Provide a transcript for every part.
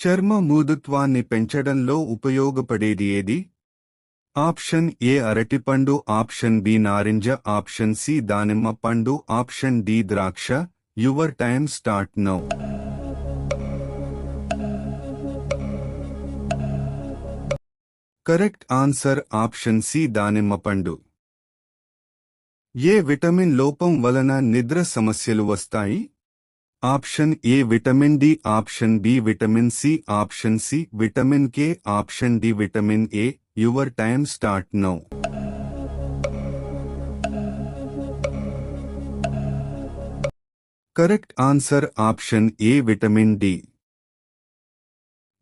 చర్మ మృదుత్వాన్ని పెంచడంలో ఉపయోగపడేది ఏది? ఆప్షన్ ఏ అరటిపండు, ఆప్షన్ బి నారింజ, ఆప్షన్ సి దానిమ్మ పండు, ఆప్షన్ డి ద్రాక్ష. Your time start now. Correct answer option C దానిమ్మ పండు. ఏ విటమిన్ లోపం వలన నిద్ర సమస్యలు వస్తాయి? Option A vitamin D, option B vitamin C, option C vitamin K, option D vitamin A. Your time start now. Correct answer option A vitamin D.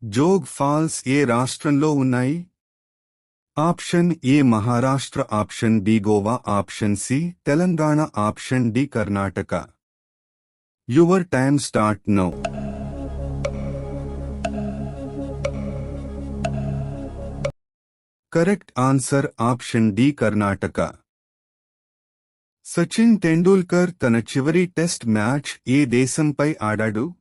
Jog falls ఏ రాష్ట్రంలో ఉన్నాయి? Option A Maharashtra, option B Goa, option C Telangana, option D Karnataka. Your time start now. Correct answer option D Karnataka. Sachin Tendulkar తన చివరి test match ఏ దేశంపై ఆడాడు?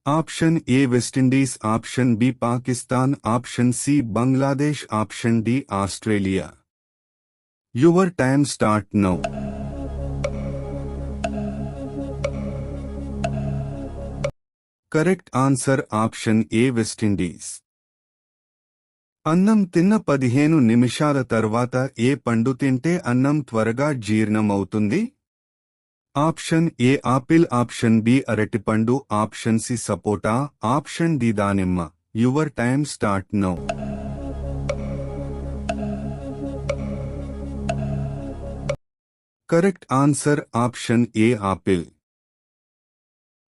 Option A West Indies, option B Pakistan, option C Bangladesh, option D Australia. Your time start now. Correct answer option A West Indies. అన్నం తిన్న 15 నిమిషాల తర్వాత ఏ పండు తింటే అన్నం త్వరగా జీర్ణమవుతుంది? Option A apple, option B అరటిపండు, ఆప్షన్ సి సపోటా, ఆప్షన్ డి దానిమ్మ. Your time start now. Correct answer option A apple.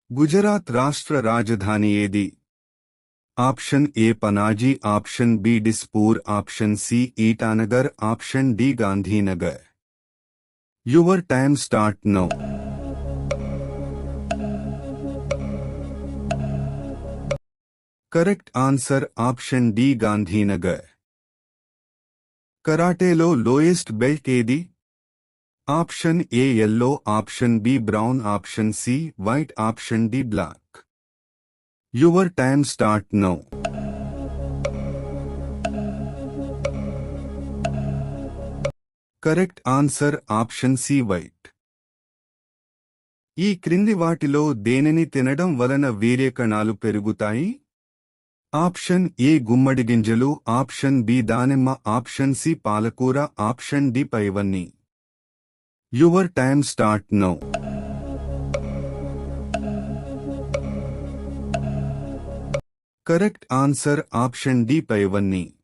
Gujarat రాష్ట్ర రాజధాని ఏది? Option A Panaji, option B Dispur, option C Itanagar, option D Gandhinagar. Your time start now. Correct answer option D Gandhinagar. కరాటేలో lowest belt ఏది? Option A yellow, option B brown, option C white, option D black. Your time start now. Correct answer option C white. ఈ క్రింది వాటిలో దేనిని తినడం వలన వీర్యకణాలు పెరుగుతాయి? Option A గుమ్మడి గింజలు, ఆప్షన్ బి దానిమ్మ, ఆప్షన్ సి పాలకూర, ఆప్షన్ డి పైవన్నీ. Your time start now. Correct answer option D పైవన్నీ.